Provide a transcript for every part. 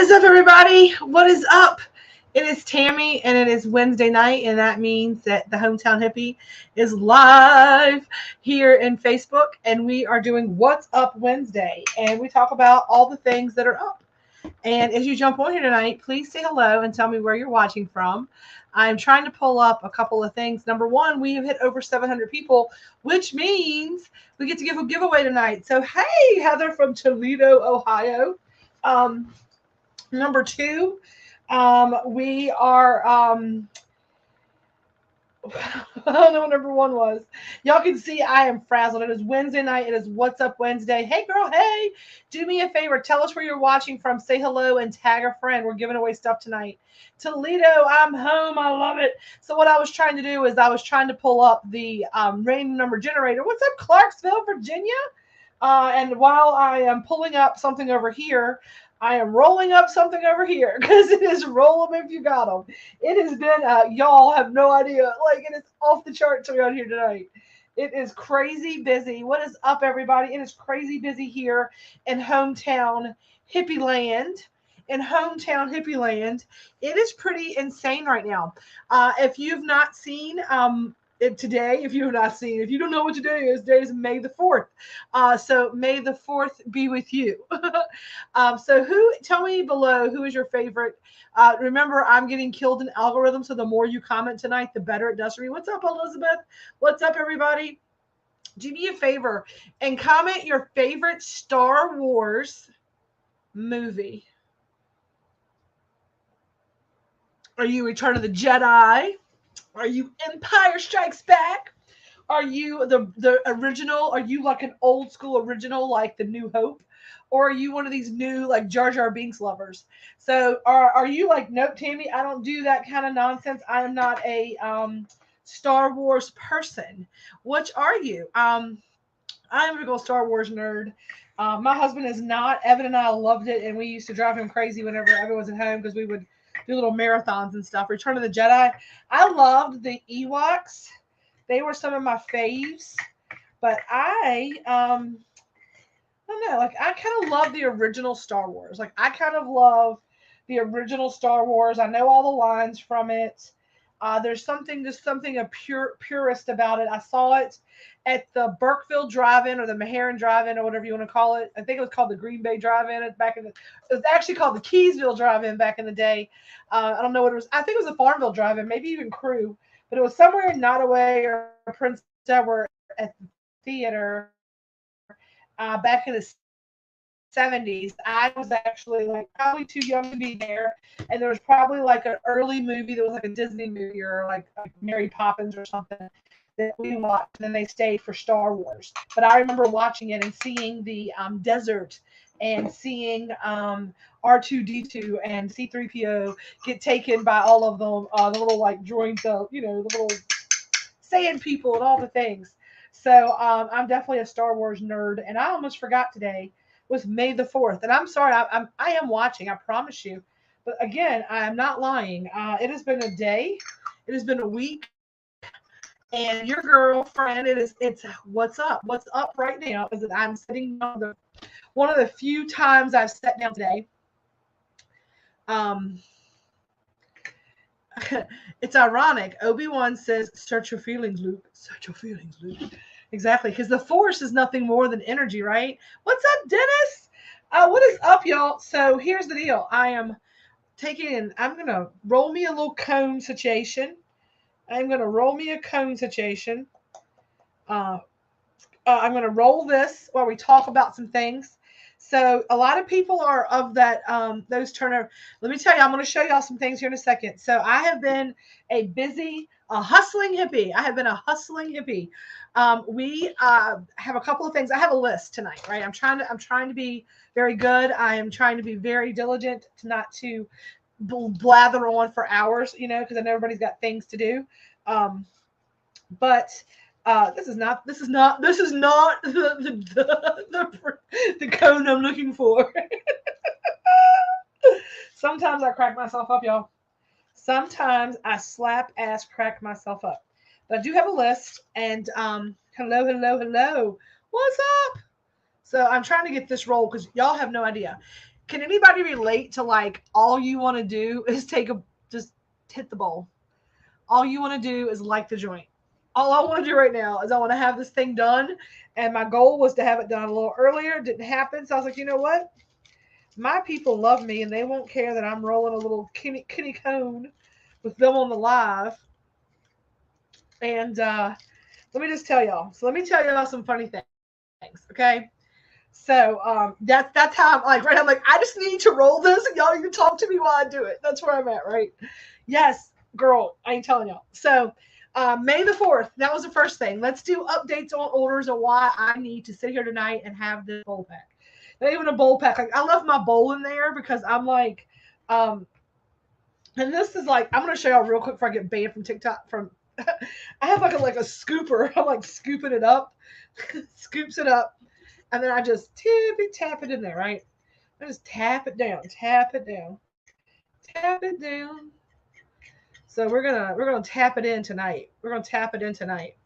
is up, everybody? What is up? It is Tammy, and it is Wednesday night, and that means that the Hometown Hippie is live here in Facebook, and we are doing What's Up Wednesday, and we talk about all the things that are up. And as you jump on here tonight, please say hello and tell me where you're watching from. I'm trying to pull up a couple of things. Number one, we have hit over 700 people, which means we get to give a giveaway tonight. So, hey, Heather from Toledo, Ohio. Um, Number two, we are I don't know what number one was. Y'all can see I am frazzled. It is Wednesday night. It is What's Up Wednesday. Hey, girl. Hey, do me a favor. Tell us where you're watching from. Say hello and tag a friend. We're giving away stuff tonight. Toledo, I'm home. I love it. So what I was trying to do is I was trying to pull up the random number generator. What's up, Clarksville, Virginia? And while I am pulling up something over here, I am rolling up something over here because it is roll them if you got them. It has been, y'all have no idea. Like, it is off the charts around here tonight. It is crazy busy. What is up, everybody? It is crazy busy here in hometown hippie land. In hometown hippie land, it is pretty insane right now. If you've not seen, today, if you have not seen, if you don't know what today is May the 4th. So May the 4th be with you. So tell me below, who is your favorite? Remember, I'm getting killed in algorithm, so the more you comment tonight, the better it does for me. What's up, Elizabeth? What's up, everybody? Do me a favor and comment your favorite Star Wars movie. Are you Return of the Jedi? Are you Empire Strikes Back? Are you the original? Are you like an old school original like the New Hope? Or are you one of these new like Jar Jar Binks lovers? So are you like, nope, Tammy, I don't do that kind of nonsense. I am not a Star Wars person. Which are you? I'm a big old Star Wars nerd. My husband is not. Evan and I loved it, and we used to drive him crazy whenever Evan was at home because we would do little marathons and stuff. Return of the Jedi. I loved the Ewoks. They were some of my faves. But I don't know. Like, I kind of love the original Star Wars. Like, I kind of love the original Star Wars. I know all the lines from it. There's something a purist about it. I saw it at the Burkeville Drive-In or the Meharon Drive-In or whatever you want to call it. I think it was called the Green Bay Drive-In it was actually called the Keysville Drive-In back in the day. I don't know what it was. I think it was the Farmville Drive-In, maybe even Crew, but it was somewhere in Nottoway or Prince Edward at the theater back in the 70s. I was actually like probably too young to be there, and there was probably like an early movie that was like a Disney movie or like Mary Poppins or something that we watched, and then they stayed for Star Wars. But I remember watching it and seeing the desert and seeing R2D2 and C3PO get taken by all of them, the little like droids, the little sand people and all the things. So I'm definitely a Star Wars nerd, and I almost forgot today was May the 4th. And I'm sorry, I am watching, I promise you. But again, I am not lying. It has been a day. It has been a week. And your girlfriend, it's what's up? What's up right now is that I'm sitting down. One of the few times I've sat down today. It's ironic. Obi-Wan says, search your feelings, Luke. Search your feelings, Luke. Exactly, because the Force is nothing more than energy, right? What's up, Dennis? What is up, y'all? So here's the deal. I'm going to roll me a little cone situation. I'm going to roll me a cone situation. I'm going to roll this while we talk about some things. So a lot of people are of that, those turnover. Let me tell you, I'm going to show y'all some things here in a second. So I have been a hustling hippie. I have been a hustling hippie. We have a couple of things. I have a list tonight, right? I'm trying to be very good. I am trying to be very diligent not to blather on for hours, because I know everybody's got things to do. But this is not the cone I'm looking for. Sometimes I crack myself up, y'all. Sometimes I slap ass crack myself up. But I do have a list, and hello. What's up? So I'm trying to get this roll because y'all have no idea. Can anybody relate to like all you want to do is just hit the bowl? All you want to do is like the joint. All I want to do right now is I want to have this thing done. And my goal was to have it done a little earlier. It didn't happen. So I was like, you know what? My people love me and they won't care that I'm rolling a little kitty cone with them on the live. And let me just tell y'all. So let me tell y'all some funny things, okay? So that's how I'm like, right? I'm like, I just need to roll this, and y'all, you can talk to me while I do it. That's where I'm at, right? Yes, girl, I ain't telling y'all. So May the 4th, that was the first thing. Let's do updates on orders and why I need to sit here tonight and have this bowl pack. Not even a bowl pack. Like I left my bowl in there because I'm like, um, and this is like, I'm gonna show y'all real quick before I get banned from TikTok. From I have like a scooper. I'm like scooping it up, scoops it up, and then I just tap it in there, right? I just tap it down, tap it down, tap it down. So we're gonna tap it in tonight. We're gonna tap it in tonight.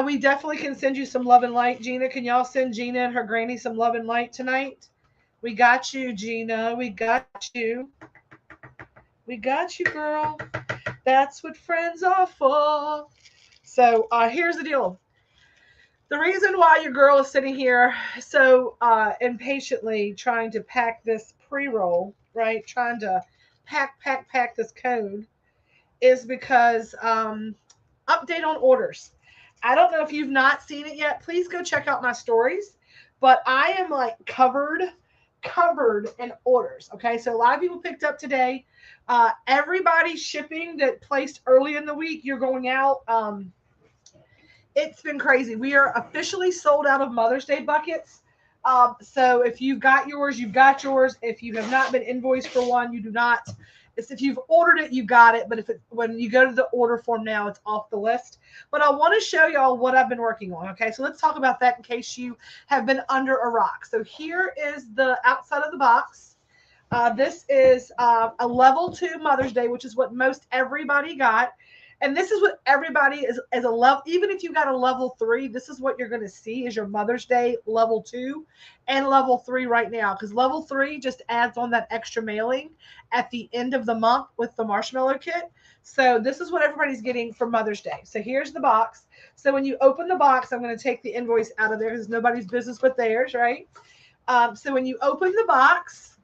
We definitely can send you some love and light, Gina. Can y'all send Gina and her granny some love and light tonight? We got you, Gina. We got you. We got you, girl. That's what friends are for. So here's the deal. The reason why your girl is sitting here so impatiently trying to pack this pre-roll, right? Trying to pack this cone is because update on orders. I don't know if you've not seen it yet. Please go check out my stories. But I am like covered in orders. Okay, so a lot of people picked up today. Everybody shipping that placed early in the week, you're going out. It's been crazy. We are officially sold out of Mother's Day buckets. So if you've got yours, you've got yours. If you have not been invoiced for one, you do not. It's if you've ordered it, you got it. But when you go to the order form now, it's off the list. But I want to show y'all what I've been working on. Okay, so let's talk about that in case you have been under a rock. So here is the outside of the box. This is a level 2 Mother's Day, which is what most everybody got. And this is what everybody is as a level. Even if you got a level 3, this is what you're going to see is your Mother's Day level 2 and level 3 right now. Because level 3 just adds on that extra mailing at the end of the month with the marshmallow kit. So this is what everybody's getting for Mother's Day. So here's the box. So when you open the box, I'm going to take the invoice out of there because it's nobody's business but theirs, right? So when you open the box,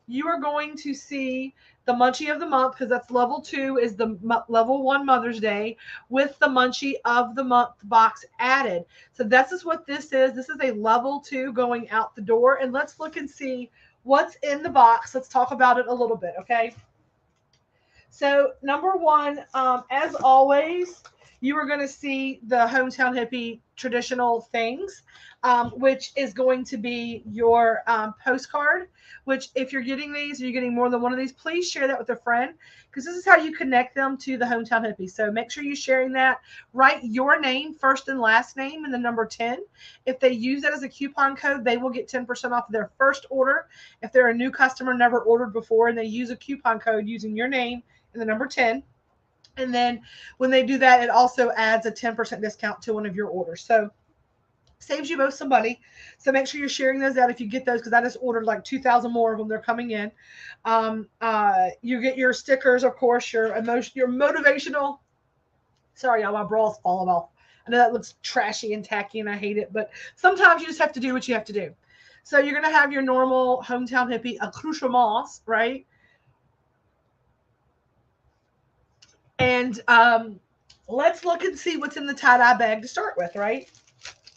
you are going to see the munchie of the month because that's level 2 is the level 1 Mother's Day with the munchie of the month box added. So this is what this is. This is a level 2 going out the door. And let's look and see what's in the box. Let's talk about it a little bit, okay? So number 1, as always, you are going to see the Hometown Hippie traditional things, which is going to be your postcard, which if you're getting these or you're getting more than one of these, please share that with a friend because this is how you connect them to the Hometown Hippie. So make sure you're sharing that. Write your name, first and last name, and the number 10. If they use that as a coupon code, they will get 10% off their first order. If they're a new customer, never ordered before, and they use a coupon code using your name and the number 10. And then when they do that, it also adds a 10% discount to one of your orders. So saves you both some money. So make sure you're sharing those out if you get those because I just ordered like 2,000 more of them. They're coming in. You get your stickers, of course, your motivational. Sorry, y'all, my bra's falling off. I know that looks trashy and tacky and I hate it, but sometimes you just have to do what you have to do. So you're going to have your normal Hometown Hippie accoutrements, right? And let's look and see what's in the tie-dye bag to start with, right?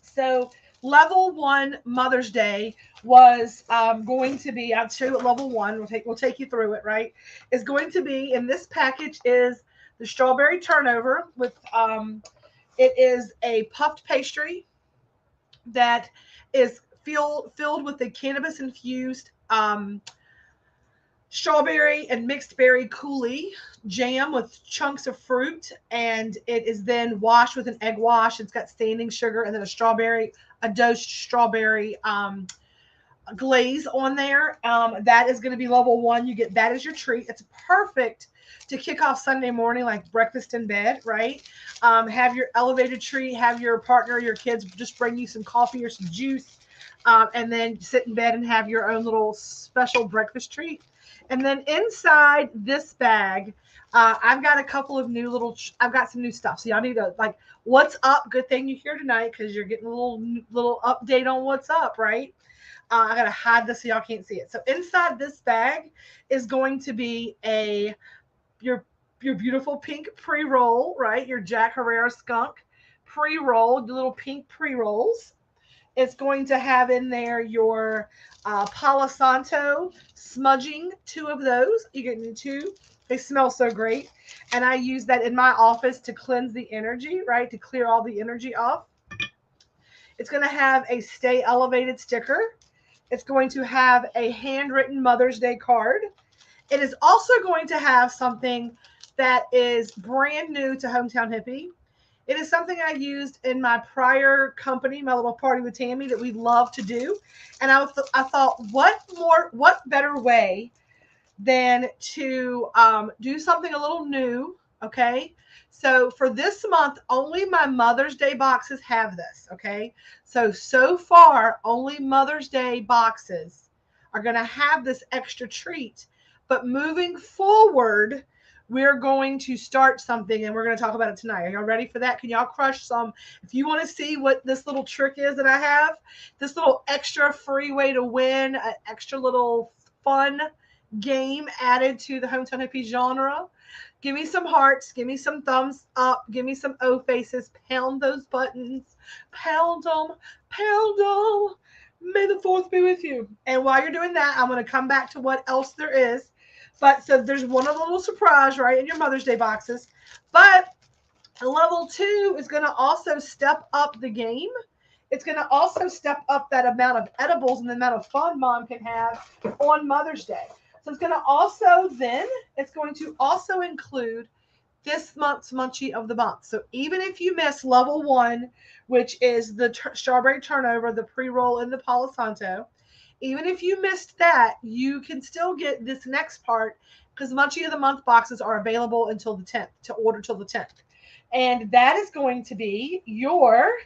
So level 1 Mother's Day was going to be, I'll show you what level 1, we'll take you through it, right? Is going to be, in this package is the strawberry turnover with, it is a puffed pastry that is filled with the cannabis-infused strawberry and mixed berry coulis jam with chunks of fruit, and it is then washed with an egg wash. It's got standing sugar and then a dosed strawberry glaze on there. That is going to be level 1. You get that as your treat. It's perfect to kick off Sunday morning like breakfast in bed, right? Have your elevated treat, have your partner, your kids just bring you some coffee or some juice. and then sit in bed and have your own little special breakfast treat. And then inside this bag, I've got a couple of new little. I've got some new stuff. So y'all need to like, what's up? Good thing you're here tonight because you're getting a little update on what's up, right? I gotta hide this so y'all can't see it. So inside this bag is going to be your your beautiful pink pre-roll, right? Your Jack Herrera skunk pre-roll, the little pink pre-rolls. It's going to have in there your Palo Santo smudging, 2 of those. You get 2. They smell so great. And I use that in my office to cleanse the energy, right? To clear all the energy off. It's going to have a Stay Elevated sticker. It's going to have a handwritten Mother's Day card. It is also going to have something that is brand new to Hometown Hippie. It is something I used in my prior company, my little party with Tammy, that we love to do. And I thought, what better way than to do something a little new, okay? So for this month, only my Mother's Day boxes have this, okay? So far, only Mother's Day boxes are going to have this extra treat. But moving forward, we're going to start something and we're going to talk about it tonight. Are y'all ready for that? Can y'all crush some? If you want to see what this little trick is that I have, this little extra free way to win, an extra little fun game added to the Hometown Hippie genre, give me some hearts, give me some thumbs up, give me some O faces, pound those buttons, pound them, pound them. May the 4th be with you. And while you're doing that, I'm going to come back to what else there is. But so there's one other little surprise, right, in your Mother's Day boxes. But level 2 is going to also step up the game. It's going to also step up that amount of edibles and the amount of fun mom can have on Mother's Day. So it's going to also include this month's munchie of the month. So even if you miss level 1, which is the strawberry turnover, the pre-roll, and the Palo Santo, even if you missed that, you can still get this next part because munchie of the month boxes are available until the 10th, to order till the 10th. And that is going to be your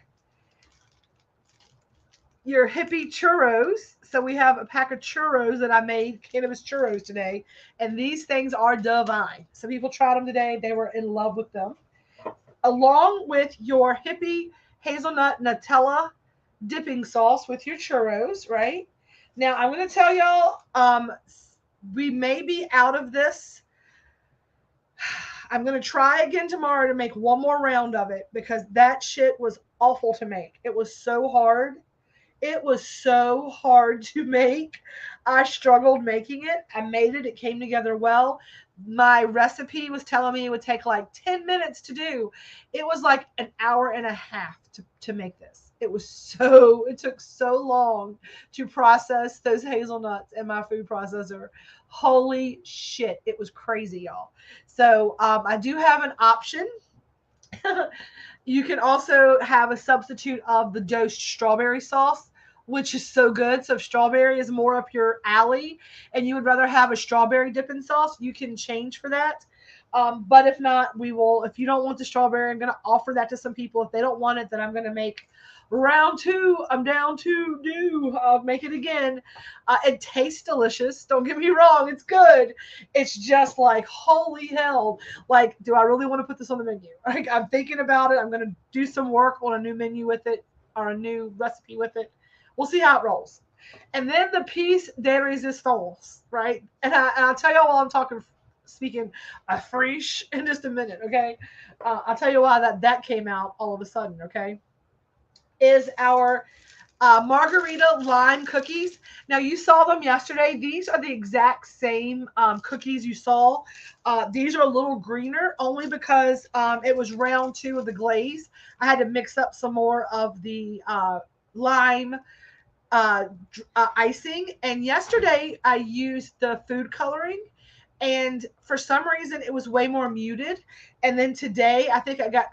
hippie churros. So we have a pack of churros that I made, cannabis churros today. And these things are divine. So people tried them today. They were in love with them. Along with your hippie hazelnut Nutella dipping sauce with your churros, right? Now, I'm going to tell y'all, we may be out of this. I'm going to try again tomorrow to make one more round of it because that shit was awful to make. It was so hard. It was so hard to make. I struggled making it. I made it. It came together well. My recipe was telling me it would take like 10 minutes to do. It was like an hour and a half to make this. It took so long to process those hazelnuts in my food processor. Holy shit. It was crazy, y'all. So I do have an option. You can also have a substitute of the dosed strawberry sauce, which is so good. So if strawberry is more up your alley and you would rather have a strawberry dipping sauce, you can change for that. But if not, if you don't want the strawberry, I'm going to offer that to some people. If they don't want it, then I'm going to make round 2. I'm down to do. I'll make it again. It tastes delicious. Don't get me wrong. It's good. It's just like, holy hell. Like, do I really want to put this on the menu? Like, I'm thinking about it. I'm going to do some work on a new menu with it or a new recipe with it. We'll see how it rolls. And then the piece de resistance, right? And I'll tell y'all while I'm speaking a friche in just a minute, okay? I'll tell you why that came out all of a sudden, okay? Is our margarita lime cookies. Now, you saw them yesterday. These are the exact same cookies you saw. These are a little greener only because it was round 2 of the glaze. I had to mix up some more of the lime icing. And yesterday I used the food coloring. And for some reason, it was way more muted. And then today, I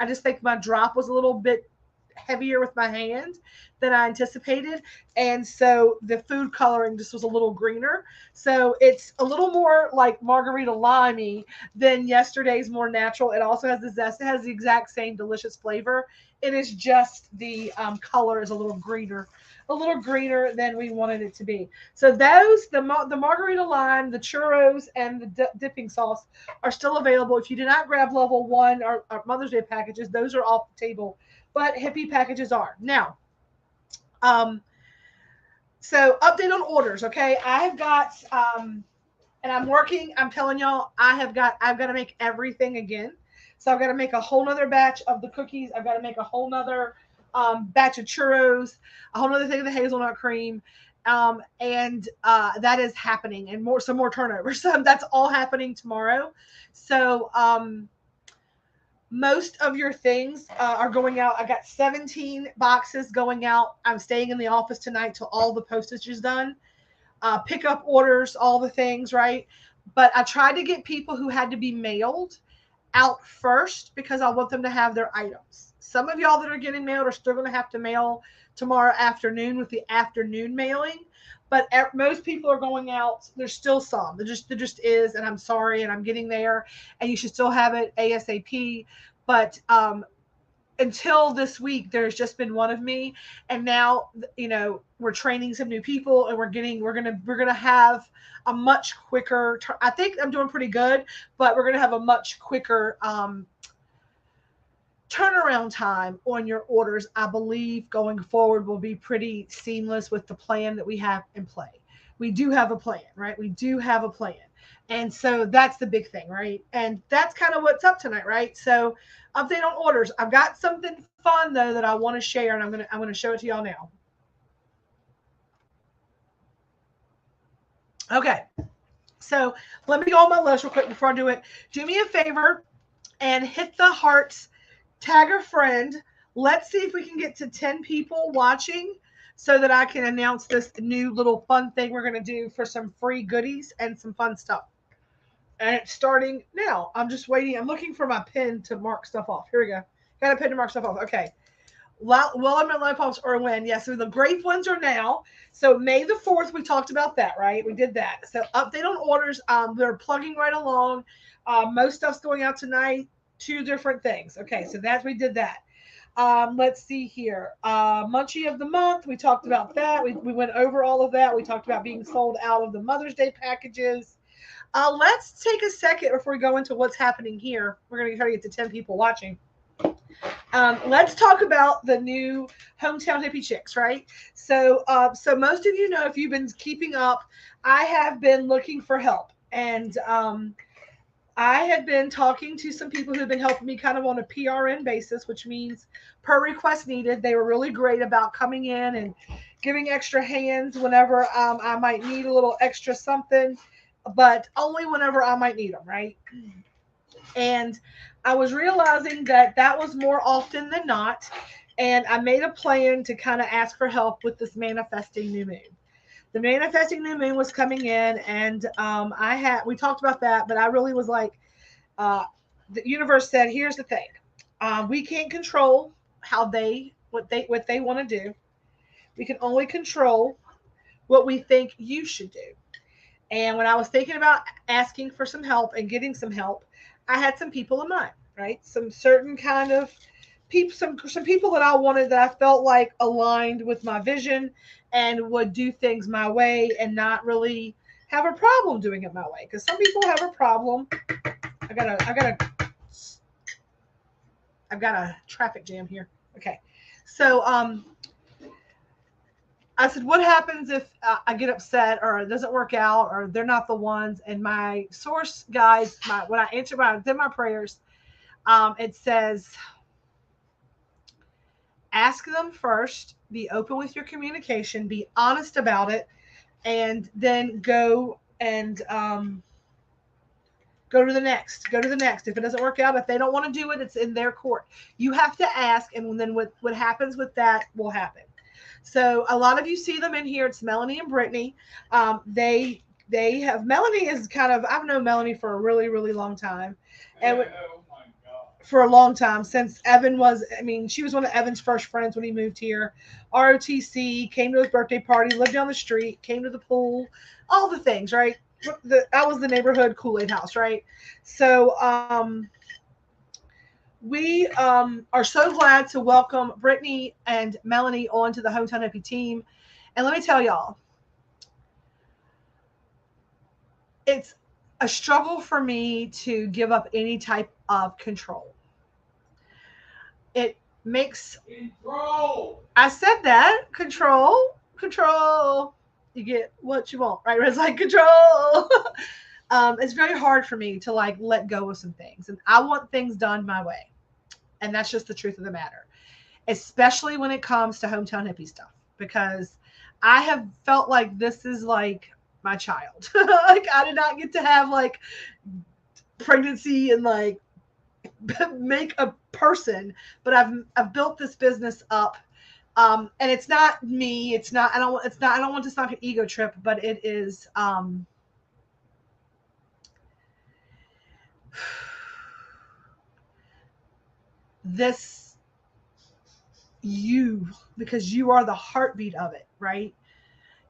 just think my drop was a little bit heavier with my hand than I anticipated. And so the food coloring just was a little greener. So it's a little more like margarita limey than yesterday's more natural. It also has the zest. It has the exact same delicious flavor. It is just the color is a little greener a little greener than we wanted it to be. So those, the margarita lime, the churros, and the dipping sauce are still available. If you did not grab level 1 or Mother's Day packages, those are off the table. But hippie packages are. Now, um, so update on orders, okay? I've got and I'm working, I'm telling y'all, I've got to make everything again. So I've got to make a whole nother batch of the cookies. I've got to make a whole nother batch of churros, a whole nother thing of the hazelnut cream. And that is happening, and some more turnover. So that's all happening tomorrow. So most of your things are going out. I got 17 boxes going out. I'm staying in the office tonight till all the postage is done. Pick up orders, all the things, right? But I tried to get people who had to be mailed out first because I want them to have their items. Some of y'all that are getting mailed are still going to have to mail tomorrow afternoon with the afternoon mailing. But most people are going out. There's still some. There just is, and I'm sorry, and I'm getting there, and you should still have it ASAP. But until this week, there's just been one of me, and now we're training some new people, and we're gonna have a much quicker. I think I'm doing pretty good, but we're gonna have a much quicker turnaround time on your orders. I believe going forward will be pretty seamless with the plan that we have in play. We do have a plan, right? We do have a plan. And so that's the big thing, right? And that's kind of what's up tonight, right? So update on orders. I've got something fun though that I want to share, and I'm gonna show it to y'all now. Okay. So let me go on my list real quick before I do it. Do me a favor and hit the hearts, tag a friend. Let's see if we can get to 10 people watching so that I can announce this new little fun thing we're going to do for some free goodies and some fun stuff. And it's starting now. I'm just waiting. I'm looking for my pen to mark stuff off. Here we go. Got a pen to mark stuff off. Okay. Well, I'm at Lime Palms or when. Yeah, so the grape ones are now. So May the 4th, we talked about that, right? We did that. So update on orders. They're plugging right along. Most stuff's going out tonight. 2 different things. Okay, so we did that. Let's see here. Munchie of the month. We talked about that. We went over all of that. We talked about being sold out of the Mother's Day packages. Let's take a second before we go into what's happening here. We're going to try to get to 10 people watching. Let's talk about the new Hometown Hippie Chicks, right? So most of you know, if you've been keeping up, I have been looking for help, and I had been talking to some people who've been helping me kind of on a PRN basis, which means per request needed. They were really great about coming in and giving extra hands whenever I might need a little extra something, but only whenever I might need them, right? And I was realizing that was more often than not. And I made a plan to kind of ask for help with this manifesting new moon. The manifesting new moon was coming in, and we talked about that, but I really was like, the universe said, here's the thing. We can't control what they want to do. We can only control what we think you should do. And when I was thinking about asking for some help and getting some help, I had some people in mind, right? Some certain kind of people, some people that I wanted, that I felt like aligned with my vision and would do things my way and not really have a problem doing it my way. Because some people have a problem. I've got a traffic jam here. Okay. So I said, what happens if I get upset or it doesn't work out or they're not the ones? And my source guides, when I did my prayers, it says, ask them first, be open with your communication, be honest about it, and then go and go to the next. If it doesn't work out, if they don't want to do it, it's in their court. You have to ask, and then what happens with that will happen. So a lot of you see them in here. It's Melanie and Brittany. They have, Melanie is kind of, I've known Melanie for a really, really long time. And for a long time, since Evan she was one of Evan's first friends when he moved here. ROTC, came to his birthday party, lived down the street, came to the pool, all the things, right? I was the neighborhood Kool-Aid house, right? So We are so glad to welcome Brittany and Melanie onto the Hometown Hippie team. And let me tell y'all, it's a struggle for me to give up any type of control. It makes control. I said that control. You get what you want, right? It's like control. It's very hard for me to like let go of some things, and I want things done my way, and that's just the truth of the matter. Especially when it comes to hometown hippie stuff, because I have felt like this is like my child. Like I did not get to have like pregnancy and like make a person, but I've built this business up. And it's not me. It's not. I don't. It's not. I don't want to sound like an ego trip, but it is. This you, because you are the heartbeat of it, right?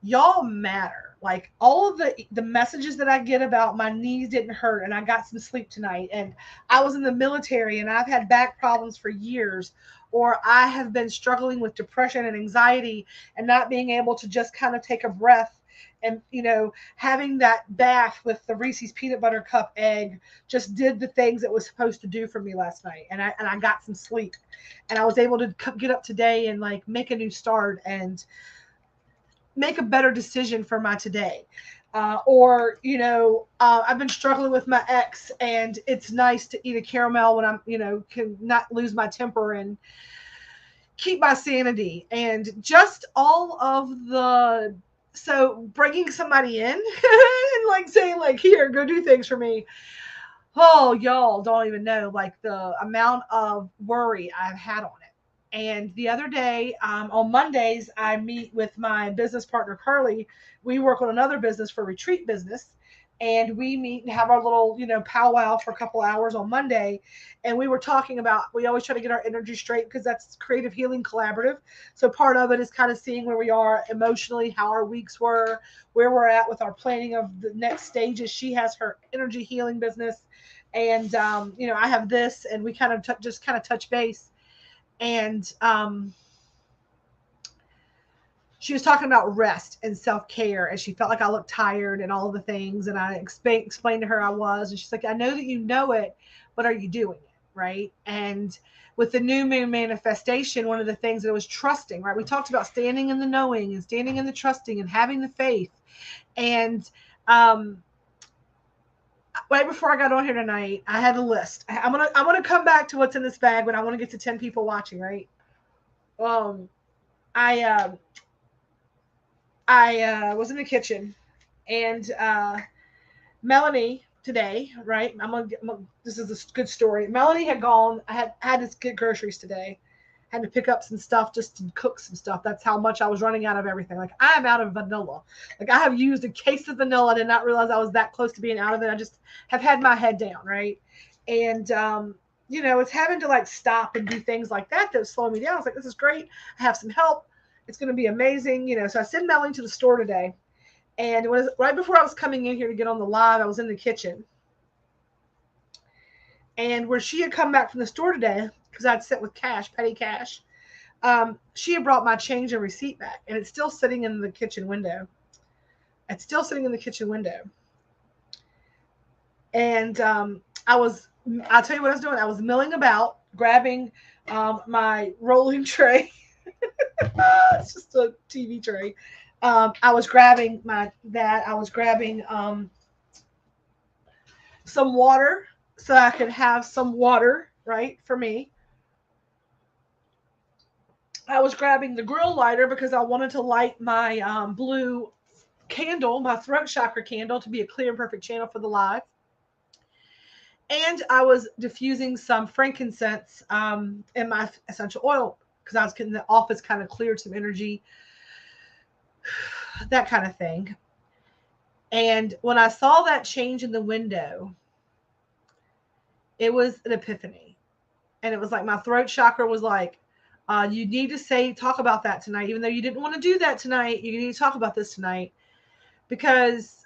Y'all matter. Like all of the messages that I get about my knees didn't hurt and I got some sleep tonight and I was in the military and I've had back problems for years, or I have been struggling with depression and anxiety and not being able to just kind of take a breath, and having that bath with the Reese's peanut butter cup egg just did the things it was supposed to do for me last night, and I got some sleep and I was able to get up today and like make a new start and make a better decision for my today. I've been struggling with my ex, and it's nice to eat a caramel when I'm, can not lose my temper and keep my sanity. And just all of the, so bringing somebody in and like saying, like, here, go do things for me. Oh, y'all don't even know like the amount of worry I've had on it. And the other day, on Mondays, I meet with my business partner, Carly. We work on another business for retreat business. And we meet and have our little, powwow for a couple hours on Monday. And we were talking about, we always try to get our energy straight because that's Creative Healing Collaborative. So part of it is kind of seeing where we are emotionally, how our weeks were, where we're at with our planning of the next stages. She has her energy healing business. And, I have this, and we kind of just kind of touch base. And she was talking about rest and self-care, and she felt like I looked tired and all of the things, and I explained to her I was, and she's like, I know that you know it, but are you doing it, right? And with the new moon manifestation, one of the things that was trusting, right? We talked about standing in the knowing and standing in the trusting and having the faith. And right before I got on here tonight, I had a list. I'm gonna come back to what's in this bag, but I want to get to 10 people watching, right? I was in the kitchen, and Melanie today, right? This is a good story. Melanie had gone. I had to get groceries today. Had to pick up some stuff just to cook some stuff. That's how much I was running out of everything. Like I am out of vanilla. Like I have used a case of vanilla. I did not realize I was that close to being out of it. I just have had my head down, right? And it's having to like stop and do things like that that's slowing me down. I was like, this is great. I have some help. It's going to be amazing, So I sent Melanie to the store today, and it was right before I was coming in here to get on the live. I was in the kitchen, and where she had come back from the store today, because I'd sit with cash, petty cash, she had brought my change and receipt back, and it's still sitting in the kitchen window. I'll tell you what I was doing. I was milling about, grabbing my rolling tray. It's just a TV tray. I was grabbing I was grabbing some water so I could have some water, right, for me. I was grabbing the grill lighter because I wanted to light my blue candle, my throat chakra candle, to be a clear and perfect channel for the live. And I was diffusing some frankincense in my essential oil because I was getting the office kind of cleared, some energy, that kind of thing. And when I saw that change in the window, it was an epiphany. And it was like my throat chakra was like, you need to talk about that tonight. Even though you didn't want to do that tonight, you need to talk about this tonight. Because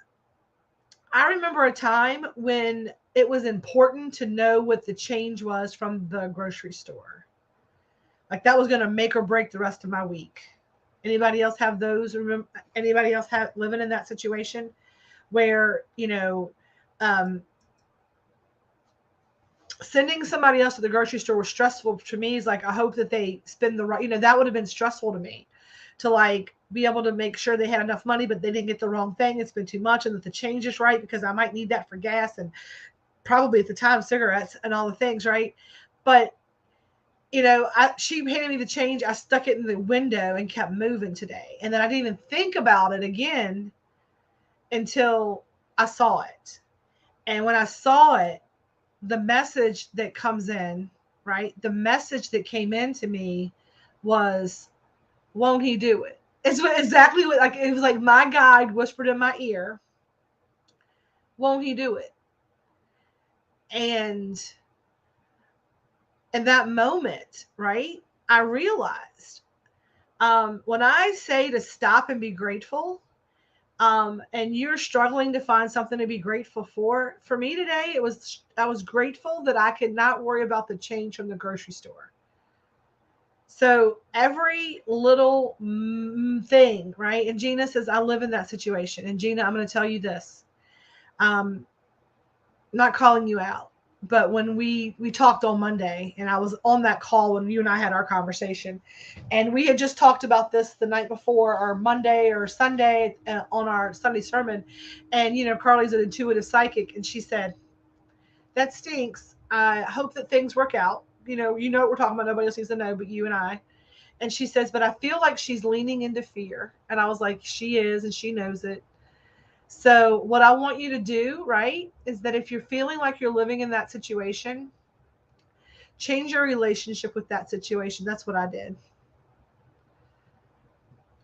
I remember a time when it was important to know what the change was from the grocery store. Like that was going to make or break the rest of my week. Anybody else have those? Anybody else have living in that situation where, um, sending somebody else to the grocery store was stressful to me? Is like, I hope that they spend the right, that would have been stressful to me, to like be able to make sure they had enough money, but they didn't get the wrong thing. It's been too much, and that the change is right, because I might need that for gas and probably at the time cigarettes and all the things, right? But she handed me the change. I stuck it in the window and kept moving today, and then I didn't even think about it again until I saw it. And when I saw it, the message that comes in, right? The message that came into me was, won't he do it? It's exactly what, like, it was like my guide whispered in my ear, won't he do it? And in that moment, right, I realized, when I say to stop and be grateful, and you're struggling to find something to be grateful for me today, I was grateful that I could not worry about the change from the grocery store. So every little thing, right? And Gina says, I live in that situation. And Gina, I'm going to tell you this. Not calling you out, but when we talked on Monday, and I was on that call when you and I had our conversation, and we had just talked about this the night before, or Monday or Sunday, on our Sunday sermon. And Carly's an intuitive psychic, and she said, that stinks. I hope that things work out. What we're talking about. Nobody else needs to know but you and I. And she says, but I feel like she's leaning into fear. And I was like, she is, and she knows it. So what I want you to do, right, is that if you're feeling like you're living in that situation, change your relationship with that situation. That's what I did.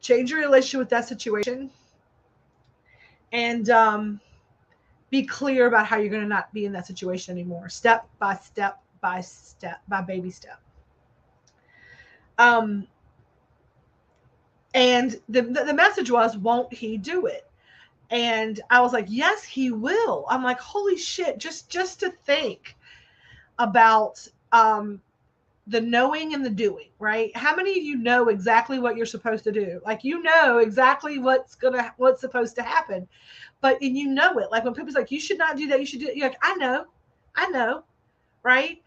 Change your relationship with that situation, and be clear about how you're going to not be in that situation anymore. Step by step by step, by baby step. And the message was, won't he do it? And I was like, yes, he will. I'm like, holy shit, just to think about the knowing and the doing, right? How many of you know exactly what you're supposed to do? Like, exactly what's supposed to happen, but and it. Like when people's like, you should not do that, you should do it. You're like, I know, right?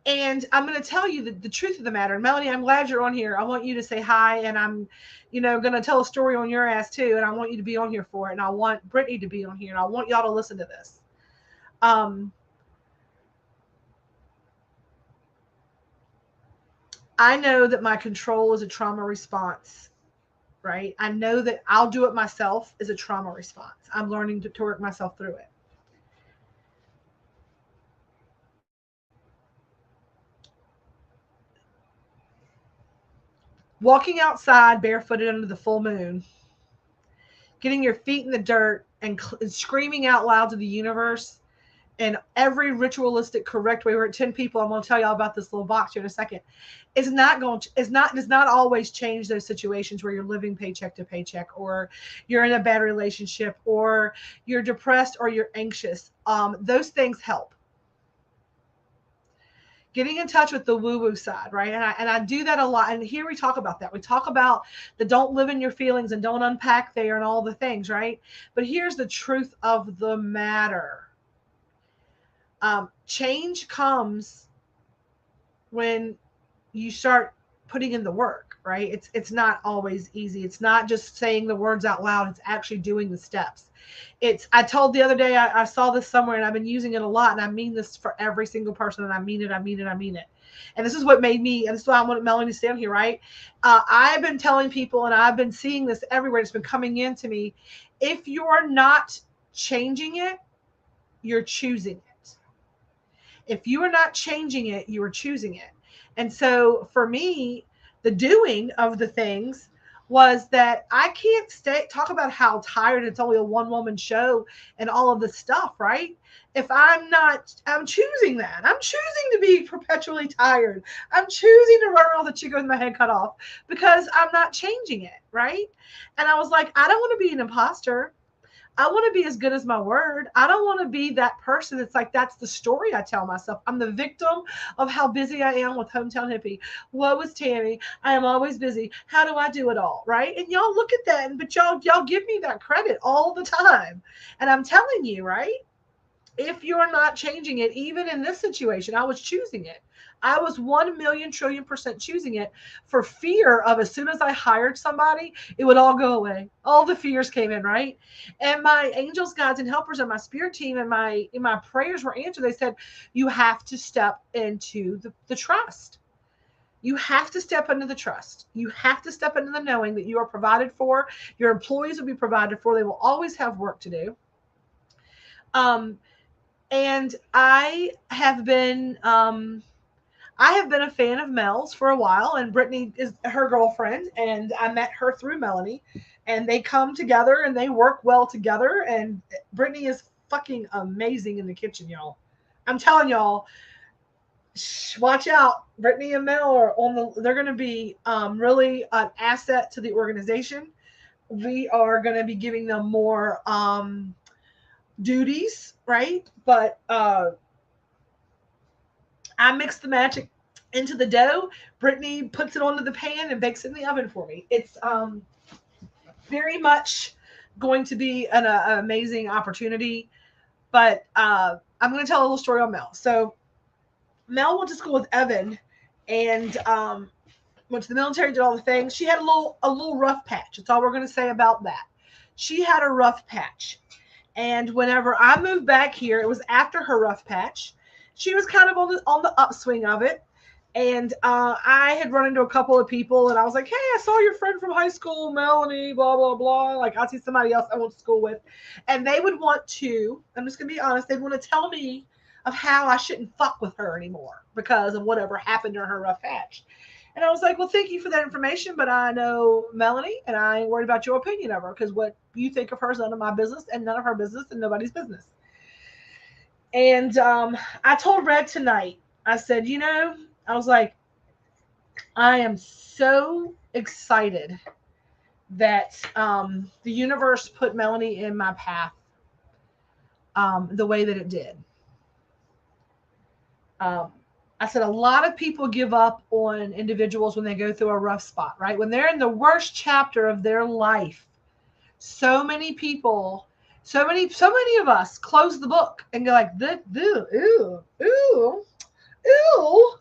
And I'm going to tell you the truth of the matter. And Melanie, I'm glad you're on here. I want you to say hi, and I'm, going to tell a story on your ass too. And I want you to be on here for it. And I want Brittany to be on here, and I want y'all to listen to this. I know that my control is a trauma response, right? I know that I'll do it myself is a trauma response. I'm learning to work myself through it. Walking outside barefooted under the full moon, getting your feet in the dirt and screaming out loud to the universe in every ritualistic, correct way. We're at 10 people. I'm going to tell y'all about this little box here in a second. Does not always change those situations where you're living paycheck to paycheck, or you're in a bad relationship, or you're depressed, or you're anxious. Those things help. Getting in touch with the woo-woo side, right? And I do that a lot. And here we talk about that. We talk about the don't live in your feelings and don't unpack there and all the things, right? But here's the truth of the matter. Change comes when you start putting in the work, right? It's not always easy. It's not just saying the words out loud. It's actually doing the steps. I told the other day, I saw this somewhere, and I've been using it a lot, and I mean this for every single person, and I mean it. And this is what made me, and this is why I want Melanie to stand here, right? I've been telling people, and I've been seeing this everywhere. It's been coming into me. If you're not changing it, you're choosing it. If you are not changing it, you are choosing it. And so for me, the doing of the things was that I can't talk about how tired it's only a one-woman show and all of this stuff, right? If I'm choosing that. I'm choosing to be perpetually tired. I'm choosing to run around with a chick with my head cut off because I'm not changing it, right? And I was like, I don't want to be an imposter. I want to be as good as my word. I don't want to be that person that's like, that's the story I tell myself. I'm the victim of how busy I am with Hometown Hippie. Woe is Tammy. I am always busy. How do I do it all? Right. And y'all look at that. But y'all give me that credit all the time. And I'm telling you, right? If you're not changing it, even in this situation, I was choosing it. I was 1,000,000,000,000,000% choosing it for fear of as soon as I hired somebody, it would all go away. All the fears came in, right? And my angels, guides, and helpers and my spirit team and my prayers were answered. They said, you have to step into the trust. You have to step into the trust. You have to step into the knowing that you are provided for. Your employees will be provided for. They will always have work to do. And I have been a fan of Mel's for a while, and Brittany is her girlfriend, and I met her through Melanie, and they come together and they work well together. And Brittany is fucking amazing in the kitchen, y'all. I'm telling y'all, watch out. Brittany and Mel are they're going to be really an asset to the organization. We are going to be giving them more duties, right? But I mix the magic into the dough. Brittany puts it onto the pan and bakes it in the oven for me. It's very much going to be an amazing opportunity. But I'm going to tell a little story on Mel. So Mel went to school with Evan, and went to the military, did all the things. She had a little rough patch. That's all we're going to say about that. She had a rough patch. And whenever I moved back here, it was after her rough patch. She was kind of on the upswing of it. And I had run into a couple of people, and I was like, hey, I saw your friend from high school, Melanie, blah, blah, blah. Like, I see somebody else I went to school with. And they would want to, I'm just going to be honest, they'd want to tell me of how I shouldn't fuck with her anymore because of whatever happened during her rough patch. And I was like, well, thank you for that information, but I know Melanie, and I ain't worried about your opinion of her because what you think of her is none of my business and none of her business and nobody's business. And I told Red tonight, I said, I was like, I am so excited that the universe put Melanie in my path the way that it did. I said a lot of people give up on individuals when they go through a rough spot, right? When they're in the worst chapter of their life, so many people, so many of us close the book and go like, ooh, ooh, ooh.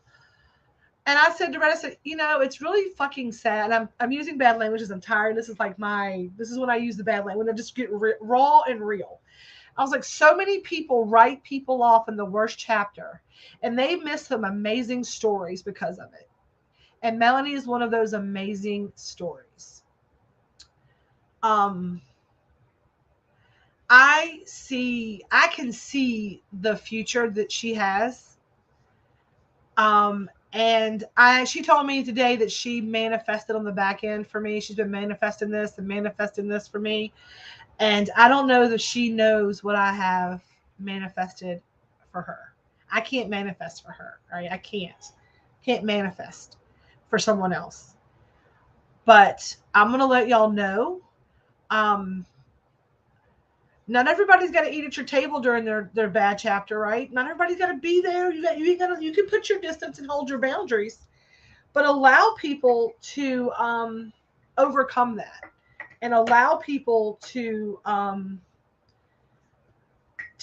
And I said to Red, I said, it's really fucking sad. And I'm using bad language because I'm tired. This is when I use the bad language. When I just get raw and real. I was like, so many people write people off in the worst chapter, and they miss some amazing stories because of it. And Melanie is one of those amazing stories. I can see the future that she has. And she told me today that she manifested on the back end for me. She's been manifesting this and manifesting this for me. And I don't know that she knows what I have manifested for her. I can't manifest for her, right? I can't manifest for someone else. But I'm going to let y'all know. Not everybody's got to eat at your table during their bad chapter, right? Not everybody's got to be there. You can put your distance and hold your boundaries, but allow people to overcome that. And allow people to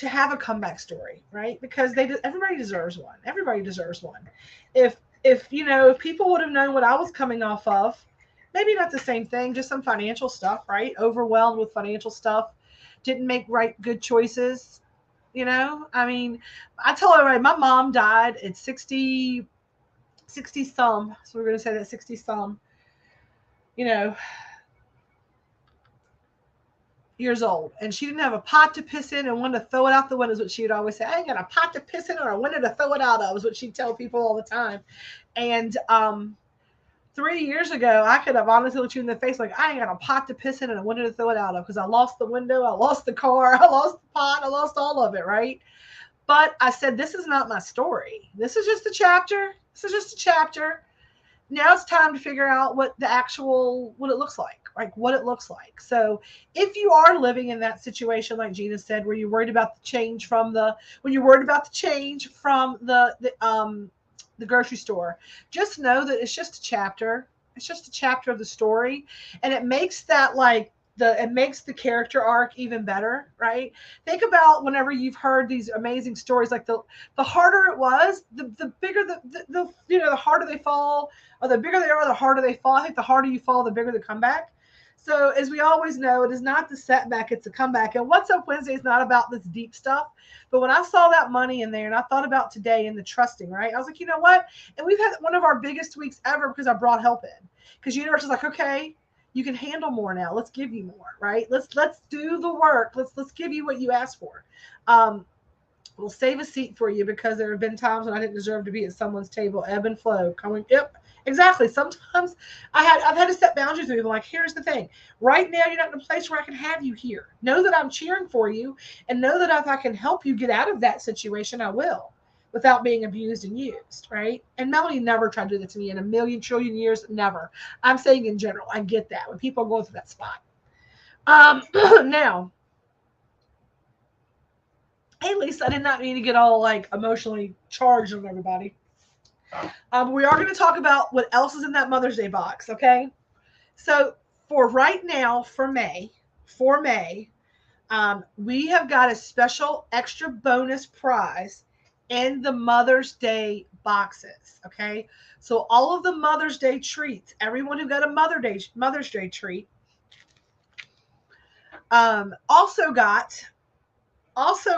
have a comeback story, right? Because everybody deserves one. Everybody deserves one. If people would have known what I was coming off of, maybe not the same thing, just some financial stuff, right? Overwhelmed with financial stuff, didn't make good choices. I mean, I tell everybody, my mom died at 60 some. So we're going to say that 60 some. Years old, and she didn't have a pot to piss in and wanted to throw it out the window, is what she would always say. I ain't got a pot to piss in or a window to throw it out of, is what she'd tell people all the time. And 3 years ago, I could have honestly looked you in the face like, I ain't got a pot to piss in and a window to throw it out of because I lost the window, I lost the car, I lost the pot, I lost all of it, right? But I said, this is not my story. This is just a chapter. Now it's time to figure out what it looks like, like what it looks like. So if you are living in that situation, like Gina said, where you're worried about the change from when you're worried about the change from the grocery store, just know that it's just a chapter. It's just a chapter of the story, and it makes that it makes the character arc even better, right? Think about whenever you've heard these amazing stories, like the harder it was, the bigger the harder they fall, or the bigger they are, the harder they fall. I think the harder you fall, the bigger the comeback. So as we always know, it is not the setback, it's a comeback. And What's Up Wednesday is not about this deep stuff. But when I saw that money in there and I thought about today and the trusting, right? I was like, you know what? And we've had one of our biggest weeks ever because I brought help in. Because Universe is like, okay, you can handle more now. Let's give you more, right? Let's do the work. Let's give you what you asked for. We'll save a seat for you because there have been times when I didn't deserve to be at someone's table. Ebb and flow. Coming. Yep. Exactly. Sometimes I've had to set boundaries with people. Like, here's the thing. Right now, you're not in a place where I can have you here. Know that I'm cheering for you, and know that if I can help you get out of that situation, I will, without being abused and used. Right? And Melanie never tried to do that to me in a million trillion years. Never. I'm saying in general. I get that when people are going through that spot. Now. Hey, Lisa, I did not mean to get all like emotionally charged on everybody. We are going to talk about what else is in that Mother's Day box, okay? So for right now, for May, we have got a special extra bonus prize in the Mother's Day boxes, okay? So all of the Mother's Day treats, everyone who got a Mother's Day treat, also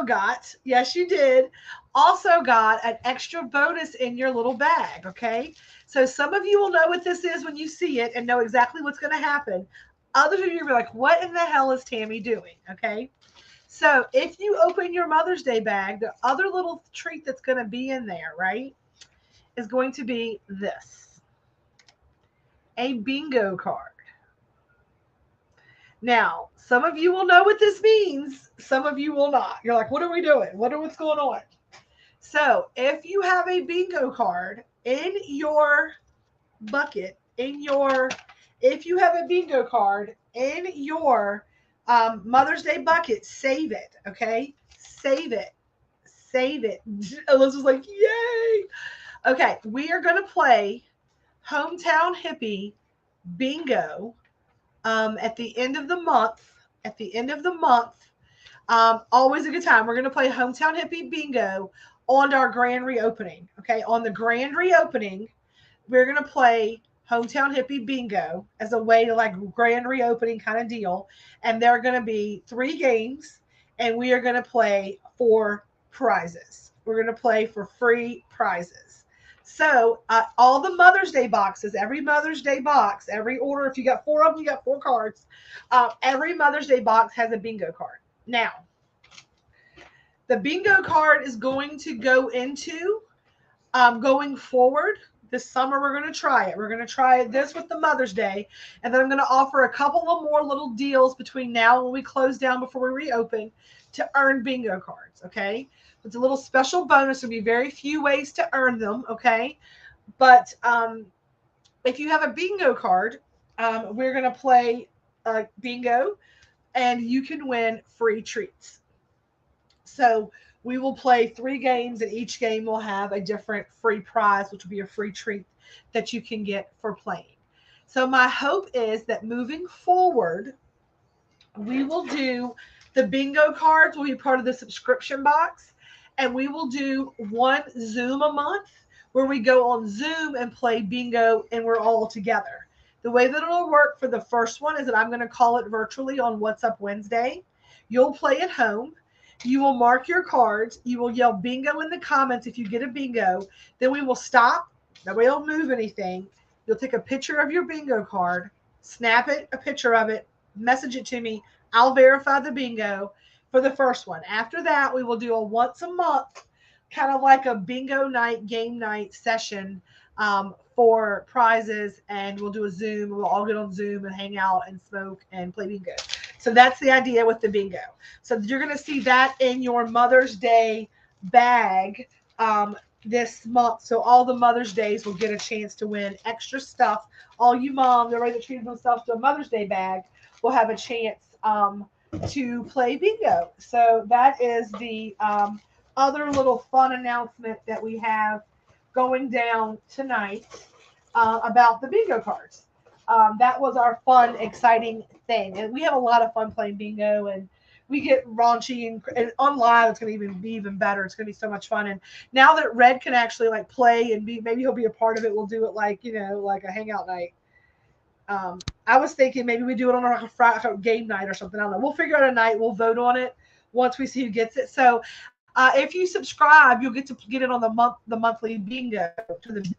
got, yes, you did, also got an extra bonus in your little bag, okay? So some of you will know what this is when you see it and know exactly what's going to happen. Others of you will be like, what in the hell is Tammy doing, okay? So if you open your Mother's Day bag, the other little treat that's going to be in there, right, is going to be this. A bingo card. Now, some of you will know what this means. Some of you will not. You're like, what are we doing? What's going on? So if you have a bingo card in your bucket, if you have a bingo card in your Mother's Day bucket, save it, okay? Save it. Elizabeth's like, yay. Okay, we are going to play Hometown Hippie Bingo at the end of the month. Always a good time. We're going to play Hometown Hippie Bingo on our grand reopening. Okay, on the grand reopening, we're going to play Hometown Hippie Bingo as a way to like grand reopening kind of deal. And there are going to be 3 games, and we are going to play for prizes. We're going to play for free prizes. So all the Mother's Day boxes, every Mother's Day box, every order, if you got 4 of them, you got 4 cards. Every Mother's Day box has a bingo card. Now, the bingo card is going to go into going forward. This summer, we're going to try it. We're going to try this with the Mother's Day. And then I'm going to offer a couple of more little deals between now and when we close down before we reopen to earn bingo cards, okay? It's a little special bonus. There'll be very few ways to earn them, okay? But if you have a bingo card, we're going to play bingo, and you can win free treats. So we will play 3 games, and each game will have a different free prize, which will be a free treat that you can get for playing. So my hope is that moving forward, we will do the bingo cards will be part of the subscription box, and we will do 1 Zoom a month where we go on Zoom and play bingo, and we're all together. The way that it'll work for the first one is that I'm going to call it virtually on What's Up Wednesday. You'll play at home. You will mark your cards. You will yell bingo in the comments if you get a bingo. Then we will stop. Nobody will move anything. You'll take a picture of your bingo card, snap it, a picture of it, message it to me. I'll verify the bingo for the first one. After that, we will do a once a month, kind of like a bingo night, game night session for prizes, and we'll do a Zoom. We'll all get on Zoom and hang out and smoke and play bingo. So that's the idea with the bingo. So you're going to see that in your Mother's Day bag this month. So all the Mother's Days will get a chance to win extra stuff. All you moms, everybody that treated themselves to a Mother's Day bag will have a chance to play bingo. So that is the other little fun announcement that we have going down tonight about the bingo cards. That was our fun, exciting thing. And we have a lot of fun playing bingo, and we get raunchy and on live. It's going to even be even better. It's going to be so much fun. And now that Red can actually like play and be, maybe he'll be a part of it. We'll do it like, like a hangout night. I was thinking maybe we do it on like a Friday game night or something. I don't know. We'll figure out a night. We'll vote on it once we see who gets it. So if you subscribe, you'll get to get it on the monthly bingo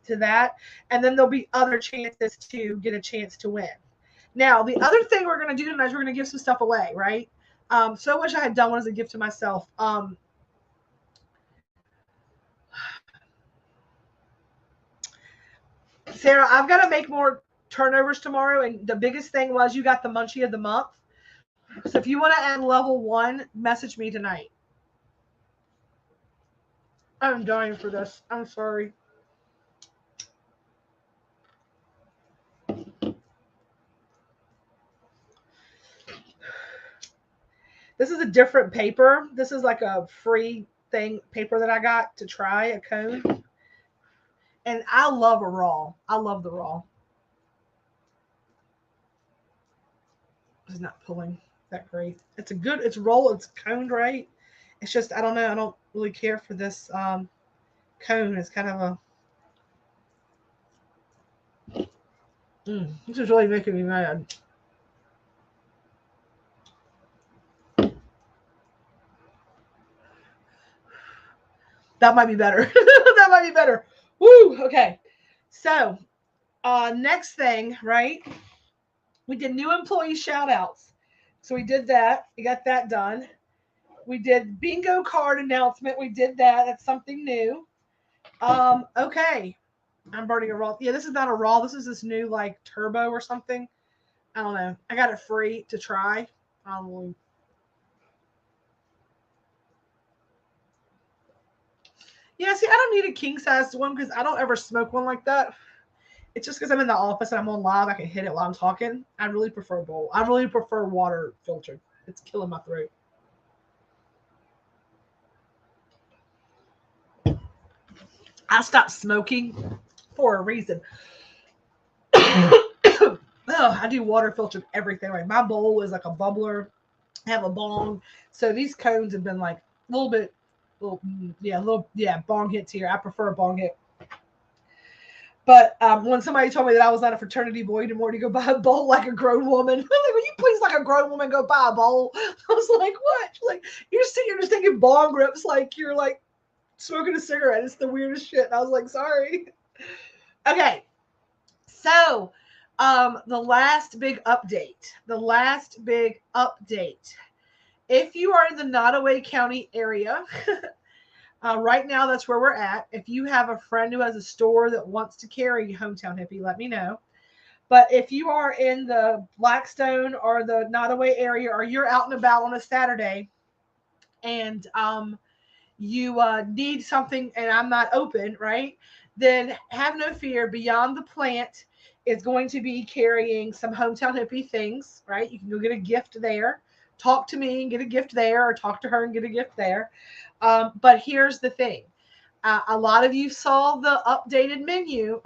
to that, and then there'll be other chances to get a chance to win. Now, the other thing we're going to do tonight is we're going to give some stuff away, right? So I wish I had done one as a gift to myself. Sarah, I've got to make more turnovers tomorrow, and the biggest thing was you got the munchie of the month. So if you want to add level 1, message me tonight. I'm dying for this. I'm sorry. This is a different paper. This is like a free paper that I got to try, a cone. And I love a raw. I love the raw. It's not pulling that great. It's roll, it's coned right. It's just, I don't know. I don't really care for this cone. It's kind of this is really making me mad. That might be better. That might be better. Woo! Okay. So, next thing, right? We did new employee shout outs. So we did that. We got that done. We did bingo card announcement. We did that. That's something new. Okay. I'm burning a raw. Yeah, this is not a raw. This is this new like turbo or something. I don't know. I got it free to try. Yeah, see, I don't need a king size one because I don't ever smoke one like that. It's just because I'm in the office and I'm on live, I can hit it while I'm talking. I really prefer bowl. I really prefer water filtered. It's killing my throat. I stopped smoking for a reason. I do water filtered everything. Right, my bowl is like a bubbler. I have a bong, so these cones have been like a little bit, bong hits here. I prefer a bong hit. But when somebody told me that I was not a fraternity boy anymore to go buy a bowl like a grown woman, I'm like, will you please, like a grown woman, go buy a bowl? I was like, what? She's like, you're sitting here just taking bong rips like you're like smoking a cigarette. It's the weirdest shit. And I was like, sorry. Okay. So the last big update. If you are in the Nottoway County area, right now, that's where we're at. If you have a friend who has a store that wants to carry Hometown Hippie, let me know. But if you are in the Blackstone or the Nottoway area, or you're out and about on a Saturday, and you need something, and I'm not open, right? Then have no fear. Beyond the Plant is going to be carrying some Hometown Hippie things, right? You can go get a gift there. Talk to me and get a gift there, or talk to her and get a gift there. But here's the thing. A lot of you saw the updated menu.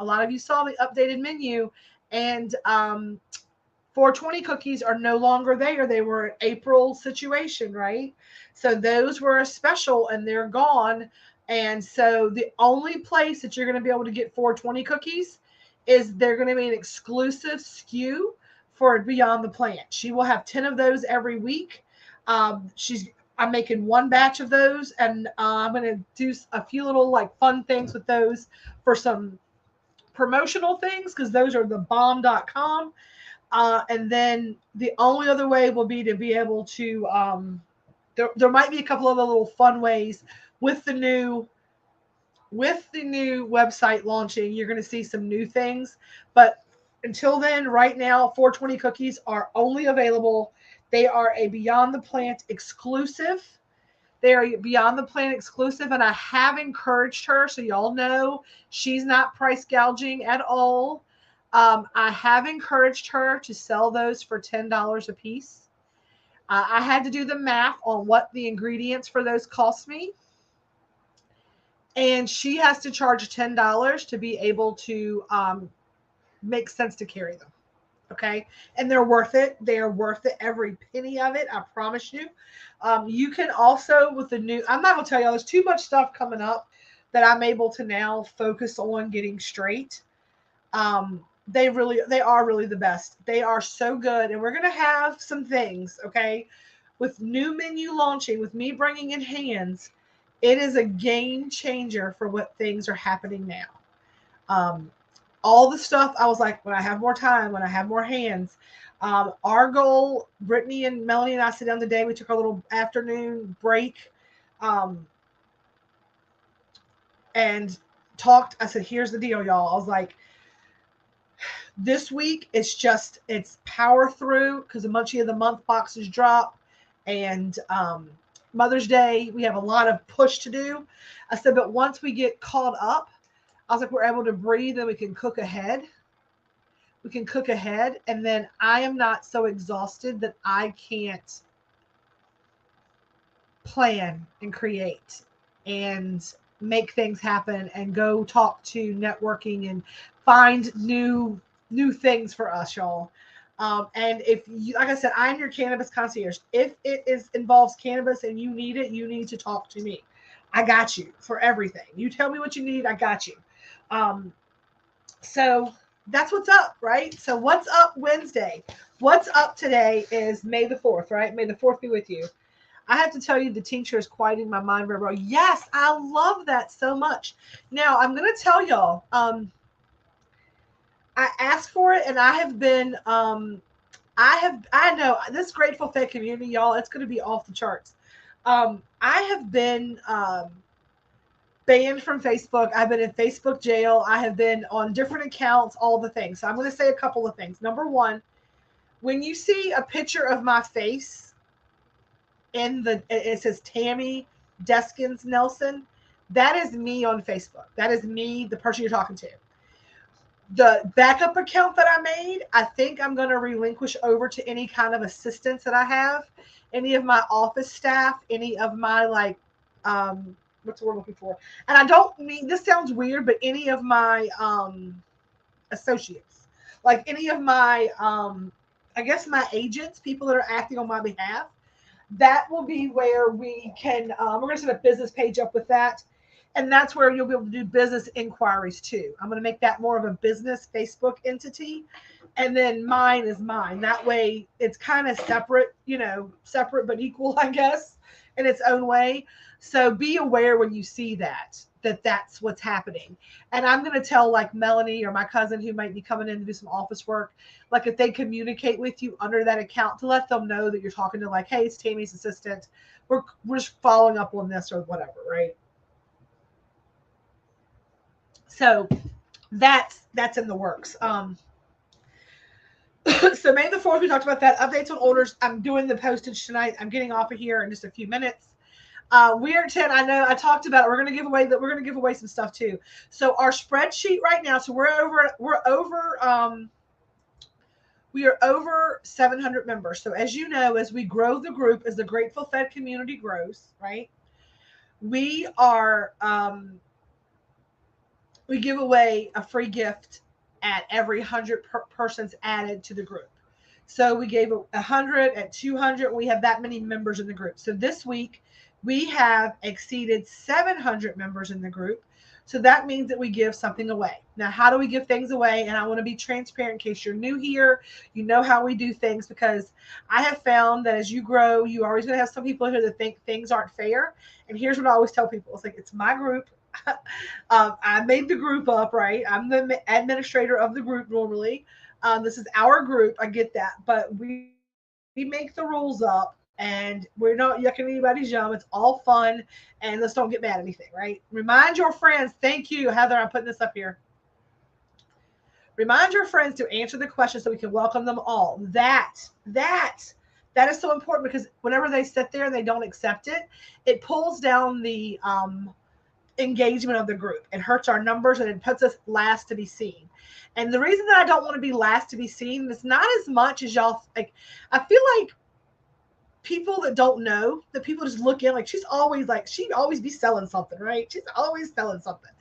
And 420 cookies are no longer there. They were an April situation, right? So those were a special and they're gone. And so the only place that you're going to be able to get 420 cookies is they're going to be an exclusive SKU for Beyond the Plant. She will have 10 of those every week. I'm making one batch of those, and I'm going to do a few little like fun things with those for some promotional things, because those are the bomb.com. And then the only other way will be to be able to, there might be a couple of other little fun ways with the new website launching. You're going to see some new things, but until then, right now, 420 cookies are only available. They are a Beyond the Plant exclusive. They are Beyond the Plan exclusive, and I have encouraged her, so y'all know she's not price gouging at all. I have encouraged her to sell those for $10 a piece. I had to do the math on what the ingredients for those cost me, and she has to charge $10 to be able to make sense to carry them. Okay, and they're worth it. They are worth it, every penny of it. I promise you. You can also, with the new, I'm not gonna tell y'all, there's too much stuff coming up that I'm able to now focus on getting straight. They are really the best. They are so good, and we're gonna have some things, okay, with new menu launching, with me bringing in hands. It is a game changer for what things are happening now. Um, all the stuff, I was like, when I have more time, when I have more hands. Our goal, Brittany and Melanie and I sit down today. We took our little afternoon break, um, and talked. I said, here's the deal, y'all. I was like, this week it's power through, because the Munchie of the Month boxes drop, and Mother's Day, we have a lot of push to do. I said, but once we get caught up, I was like, we're able to breathe and we can cook ahead. We can cook ahead, and then I am not so exhausted that I can't plan and create and make things happen and go talk to networking and find new things for us, y'all. And if you, like I said, I'm your cannabis concierge. If it involves cannabis and you need it, you need to talk to me. I got you for everything. You tell me what you need, I got you. So that's what's up, right? So what's up Wednesday? What's up today is May the 4th, right? May the 4th be with you. I have to tell you, the tincture is quieting my mind very well. Yes, I love that so much. Now, I'm going to tell y'all, I asked for it, and I have been, I know this Grateful Fed community, y'all, it's going to be off the charts. I have been banned from Facebook. I've been in Facebook jail. I have been on different accounts, all the things. So I'm going to say a couple of things. Number one, when you see a picture of my face it says Tammy Deskins Nelson, that is me on Facebook. That is me, the person you're talking to. The backup account that I made, I think I'm going to relinquish over to any kind of assistance that I have, any of my office staff, any of my what's the word I'm looking for? And I don't mean, this sounds weird, but any of my associates, like any of my I guess my agents, people that are acting on my behalf. That will be where we can, we're going to set a business page up with that. And that's where you'll be able to do business inquiries too. I'm going to make that more of a business Facebook entity. And then mine is mine. That way it's kind of separate, separate but equal, I guess, in its own way. So be aware when you see that's what's happening. And I'm going to tell like Melanie or my cousin who might be coming in to do some office work, like if they communicate with you under that account, to let them know that you're talking to, like, hey, it's Tammy's assistant. We're just following up on this or whatever, right? So that's in the works. So May the 4th, we talked about that. Updates on orders. I'm doing the postage tonight. I'm getting off of here in just a few minutes. We are 10. I know I talked about it. We're going to give away some stuff too. So our spreadsheet right now, so we are over 700 members. So as you know, as we grow the group, as the Grateful Fed community grows, right, we are, we give away a free gift at every 100 persons added to the group. So we gave 100 at 200. We have that many members in the group. So this week we have exceeded 700 members in the group. So that means that we give something away. Now, how do we give things away? And I want to be transparent in case you're new here. You know how we do things, because I have found that as you grow, you're always going to have some people here that think things aren't fair. And here's what I always tell people. It's like, it's my group. I made the group up, right? I'm the administrator of the group normally. This is our group. I get that. But we make the rules up. And we're not yucking anybody's yum. It's all fun. And let's don't get mad at anything, right? Remind your friends. Thank you, Heather. I'm putting this up here. Remind your friends to answer the question so we can welcome them all. That's That is so important because whenever they sit there and they don't accept it, it pulls down the engagement of the group. It hurts our numbers and it puts us last to be seen. And the reason that I don't want to be last to be seen is not as much as y'all like. I feel like people that don't know, that people just look in like she'd always be selling something, right? She's always selling something.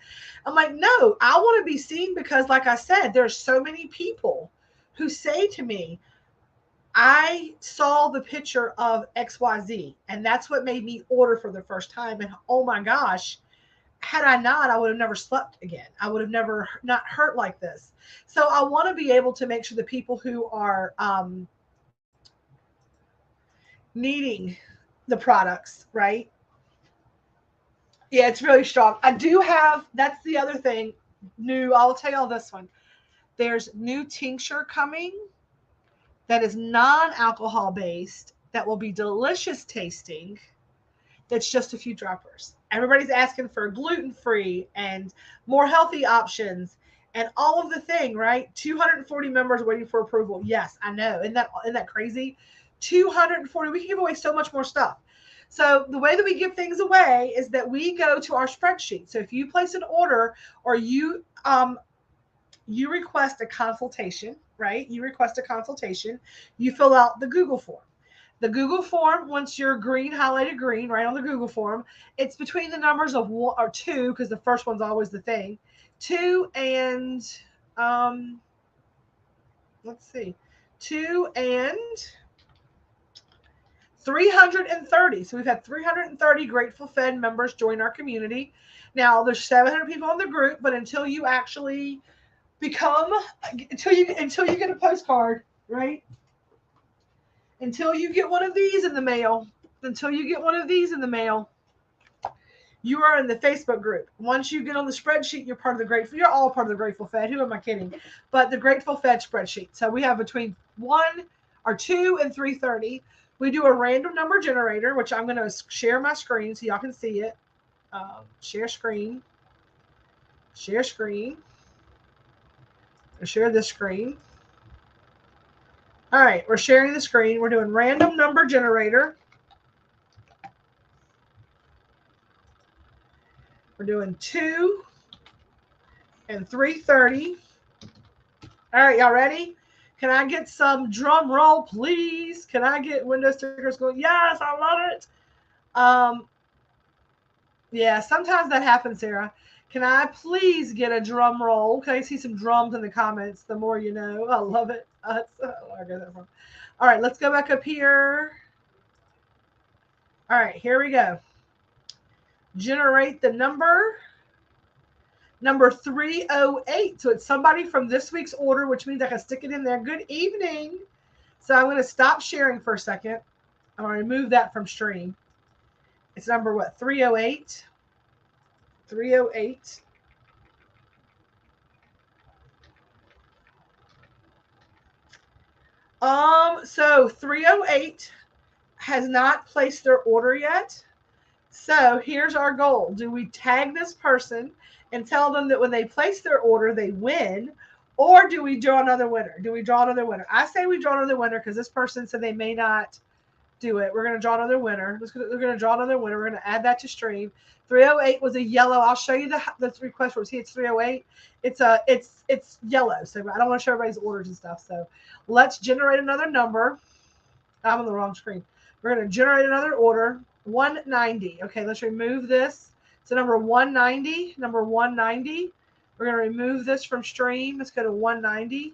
I'm like, no, I want to be seen because, like I said, there's so many people who say to me, I saw the picture of XYZ and that's what made me order for the first time. And oh my gosh, had I not, I would have never slept again. I would have never not hurt like this. So I want to be able to make sure the people who are needing the products, right? Yeah, it's really strong. I do have, that's the other thing, new, I'll tell you all this one. There's new tincture coming that is non-alcohol based that will be delicious tasting. That's just a few droppers. Everybody's asking for gluten-free and more healthy options and all of the thing, right? 240 members waiting for approval. Yes, I know. Isn't that crazy? 240. We can give away so much more stuff. So the way that we give things away is that we go to our spreadsheet. So if you place an order or you request a consultation, right? You request a consultation. You fill out the Google form. The Google form, once you're green, highlighted green, right on the Google form, it's between the numbers of 1 or 2, because the first one's always the thing. 2 and, let's see, 2 and 330. So we've had 330 Grateful Fed members join our community. Now there's 700 people in the group, but until you actually until you get a postcard, right? Until you get one of these in the mail, you are in the Facebook group. Once you get on the spreadsheet, you're all part of the Grateful Fed. Who am I kidding? But the Grateful Fed spreadsheet. So we have between 1 or 2 and 330. We do a random number generator, which I'm going to share my screen so y'all can see it. Share screen. Share screen. Share this screen. All right, we're sharing the screen. We're doing random number generator. We're doing 2 and 330. All right, y'all ready? Can I get some drum roll, please? Can I get window stickers going? Yes, I love it. Yeah, sometimes that happens, Sarah. Can I please get a drum roll? Can I see some drums in the comments? The more you know. I love it. Where I got that from. All right, let's go back up here. All right, here we go. Generate the number 308. So it's somebody from this week's order, which means I can stick it in there. Good evening. So I'm going to stop sharing for a second. I'm going to remove that from stream. It's number what? 308. 308. So 308 has not placed their order yet. So here's our goal. Do we tag this person and tell them that when they place their order, they win? Or do we draw another winner? I say we draw another winner because this person said they may not do it. We're going to draw another winner. We're going to draw another winner. We're going to add that to stream. 308 was a yellow. I'll show you the request form. See, it's 308. It's yellow. So I don't want to show everybody's orders and stuff. So let's generate another number. I'm on the wrong screen. We're going to generate another order. 190. Okay, let's remove this. So number 190. We're going to remove this from stream. Let's go to 190.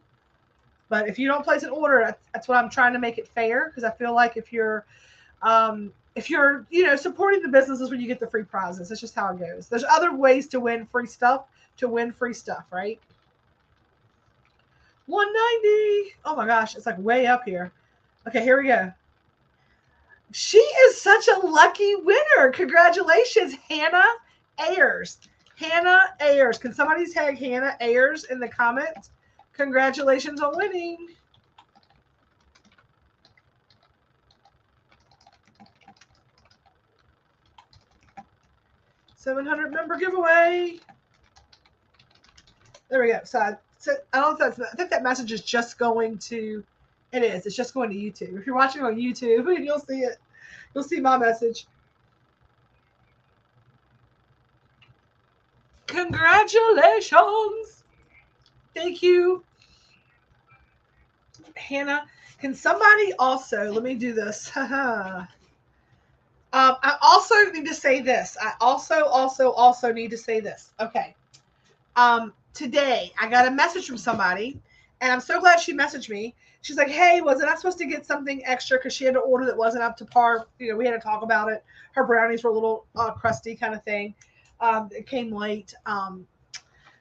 But if you don't place an order, that's what I'm trying to make it fair, because I feel like if you're supporting the businesses when you get the free prizes, that's just how it goes. There's other ways to win free stuff, right? 190. Oh my gosh, it's like way up here. Okay, here we go. She is such a lucky winner. Congratulations, Hannah Ayers. Hannah Ayers. Can somebody tag Hannah Ayers in the comments? Congratulations on winning. $700 member giveaway. There we go. So I think that message is just going to It is. It's just going to YouTube. If you're watching on YouTube, you'll see it. You'll see my message. Congratulations. Thank you, Hannah. Can somebody also, let me do this. I also need to say this. I also need to say this. Okay. Today I got a message from somebody, and I'm so glad she messaged me. She's like, "Hey, wasn't I supposed to get something extra because she had an order that wasn't up to par? You know, we had to talk about it. Her brownies were a little crusty, kind of thing. It came late.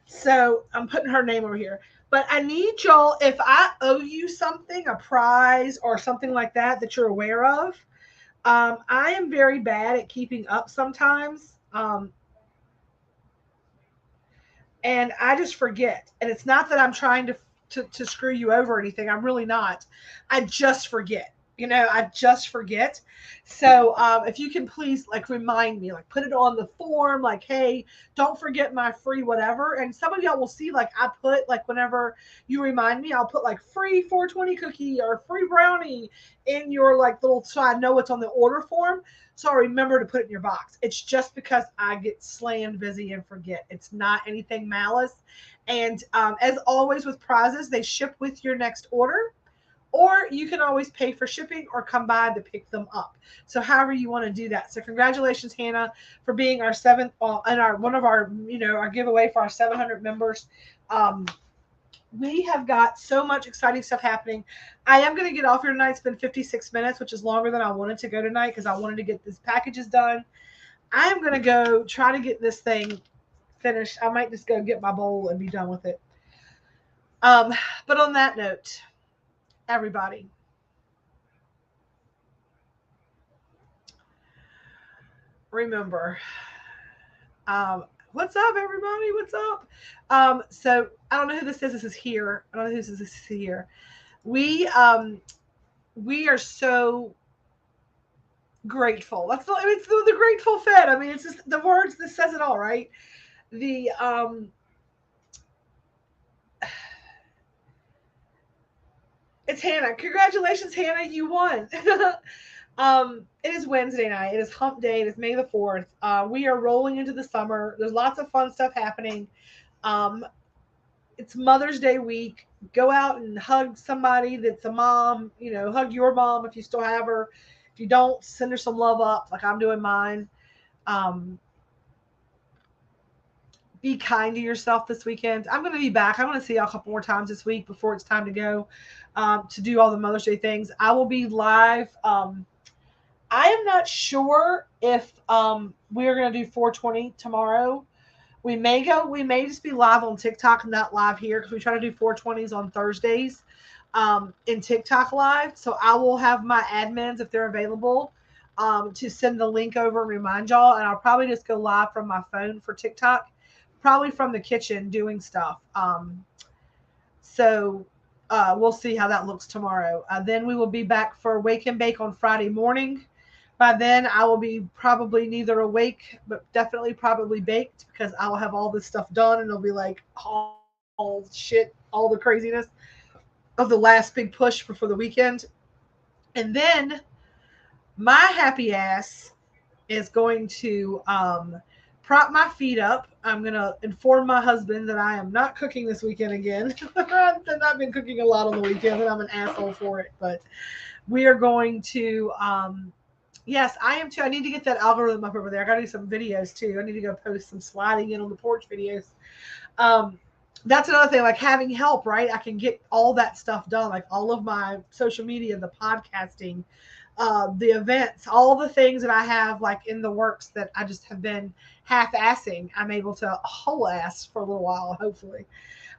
So I'm putting her name over here. But I need y'all, if I owe you something, a prize or something like that that you're aware of, I am very bad at keeping up sometimes. And I just forget. And it's not that I'm trying to screw you over or anything. I'm really not. I just forget. You know, I just forget. So if you can please like remind me, like put it on the form, like, hey, don't forget my free whatever. And some of y'all will see, like I put like whenever you remind me, I'll put like free 420 cookie or free brownie in your like little, so I know it's on the order form. So I remember to put it in your box. It's just because I get slammed busy and forget. It's not anything malice. And as always with prizes, they ship with your next order, or you can always pay for shipping or come by to pick them up. So however you want to do that. So congratulations, Hannah, for being our seventh and our one of our, you know, our giveaway for our 700 members. We have got so much exciting stuff happening. I am going to get off here tonight. It's been 56 minutes, which is longer than I wanted to go tonight because I wanted to get these packages done. I am going to go try to get this thing finished. I might just go get my bowl and be done with it. But on that note, everybody, remember, what's up, everybody? What's up? So I don't know who this is. This is here. I don't know who this is. This is here. We are so grateful. That's the, I mean, it's the Grateful Fed. I mean, it's just the words that says it all, right? The it's Hannah. Congratulations, Hannah, you won. It is Wednesday night. It is hump day. It is May the 4th. We are rolling into the summer. There's lots of fun stuff happening. It's Mother's Day week. Go out and hug somebody that's a mom. You know, hug your mom if you still have her. If you don't, send her some love up like I'm doing mine. Be kind to yourself this weekend. I'm going to be back. I'm going to see y'all a couple more times this week before it's time to go to do all the Mother's Day things. I will be live. I am not sure if we're going to do 420 tomorrow. We may just be live on TikTok, not live here, because we try to do 420s on Thursdays in TikTok live. So I will have my admins, if they're available, to send the link over and remind y'all. And I'll probably just go live from my phone for TikTok, probably from the kitchen doing stuff. So we'll see how that looks tomorrow. Then we will be back for Wake and Bake on Friday morning. By then, I will be probably neither awake, but definitely probably baked, because I will have all this stuff done, and it'll be like all shit, all the craziness of the last big push before the weekend. And then my happy ass is going to prop my feet up. I'm going to inform my husband that I am not cooking this weekend again. I've been cooking a lot on the weekend, and I'm an asshole for it. But we are going to... yes, I am too. I need to get that algorithm up over there. I got to do some videos too. I need to go post some sliding in on the porch videos. That's another thing, like having help, right? I can get all that stuff done, like all of my social media, the podcasting, the events, all the things that I have like in the works that I just have been half-assing. I'm able to whole ass for a little while, hopefully.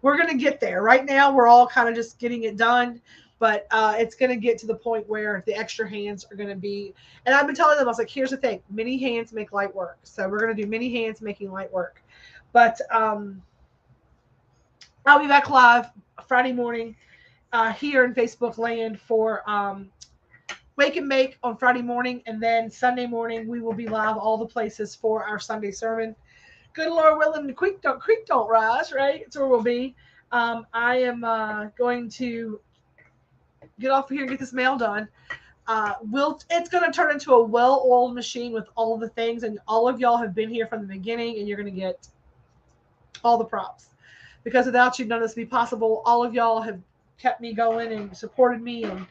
We're going to get there. Right now, we're all kind of just getting it done. But it's going to get to the point where the extra hands are going to be, and I've been telling them, I was like, here's the thing, many hands make light work. So we're going to do many hands making light work. But I'll be back live Friday morning here in Facebook land for Wake and Bake on Friday morning. And then Sunday morning, we will be live all the places for our Sunday sermon. Good Lord willing, the creek don't rise, right? That's where we'll be. I am going to get off of here and get this mail done. It's going to turn into a well-oiled machine with all of the things, and all of y'all have been here from the beginning, and you're going to get all the props. Because without you, none of this would be possible. All of y'all have kept me going and supported me, and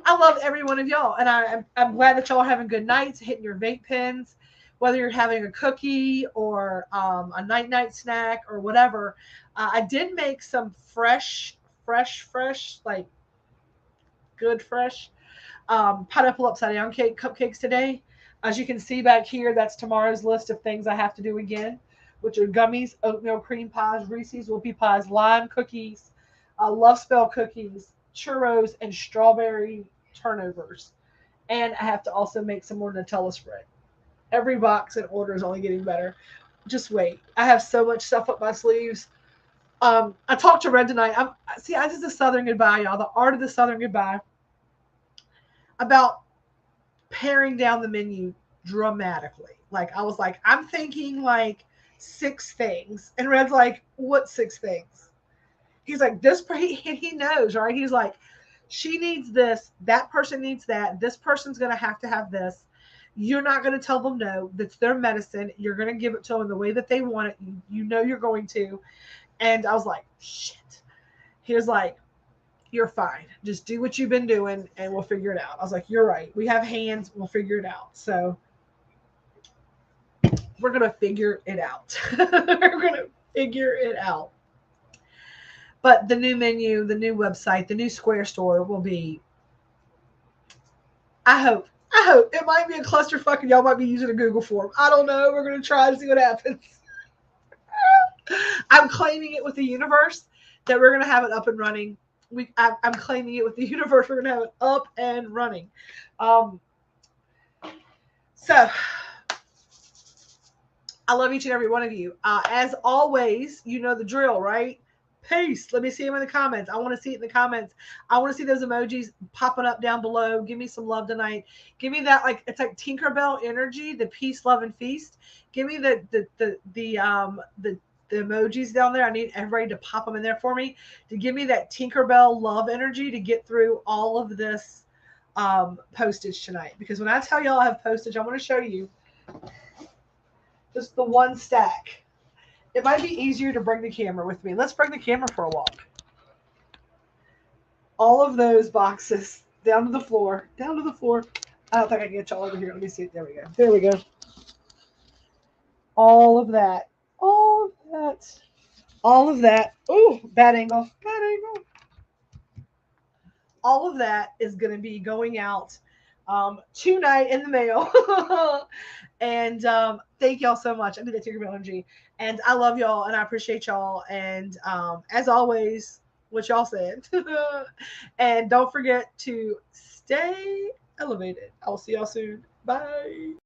I love every one of y'all. And I'm glad that y'all are having good nights, hitting your vape pens, whether you're having a cookie or a night snack or whatever. I did make some fresh, like good fresh pineapple upside down cupcakes today. As you can see back here, that's tomorrow's list of things I have to do again, which are gummies, oatmeal cream pies, Reese's whoopie pies, lime cookies, love spell cookies, churros, and strawberry turnovers. And I have to also make some more Nutella spread. Every box and order is only getting better. Just wait. I have so much stuff up my sleeves. I talked to Red tonight. I did the Southern Goodbye, y'all. The art of the Southern Goodbye. About paring down the menu dramatically. Like I was like, I'm thinking like 6 things, and Red's like, what 6 things? He's like, this. He knows, right? He's like, she needs this. That person needs that. This person's gonna have to have this. You're not going to tell them no. That's their medicine. You're going to give it to them the way that they want it. You know you're going to. And I was like, shit. He was like, you're fine. Just do what you've been doing and we'll figure it out. I was like, you're right. We have hands. We'll figure it out. So we're going to figure it out. We're going to figure it out. But the new menu, the new website, the new Square store will be, I hope it might be a clusterfuck and y'all might be using a Google form. I don't know. We're going to try to see what happens. I'm claiming it with the universe that we're going to have it up and running. I'm claiming it with the universe. We're going to have it up and running. So I love each and every one of you. As always, you know the drill, right? Peace. Let me see them in the comments. I want to see it in the comments. I want to see those emojis popping up down below. Give me some love tonight. Give me that, like, it's like Tinkerbell energy, the peace, love, and feast. Give me the emojis down there. I need everybody to pop them in there for me to give me that Tinkerbell love energy to get through all of this postage tonight. Because when I tell y'all I have postage, I want to show you just the one stack. It might be easier to bring the camera with me. Let's bring the camera for a walk. All of those boxes down to the floor. Down to the floor. I don't think I can get y'all over here. Let me see. There we go. There we go. All of that. All of that. All of that. Ooh, bad angle. Bad angle. All of that is going to be going out tonight in the mail. And thank y'all so much. I did that Tinkerbell energy. And I love y'all and I appreciate y'all. And as always, what y'all said. And don't forget to stay elevated. I'll see y'all soon. Bye.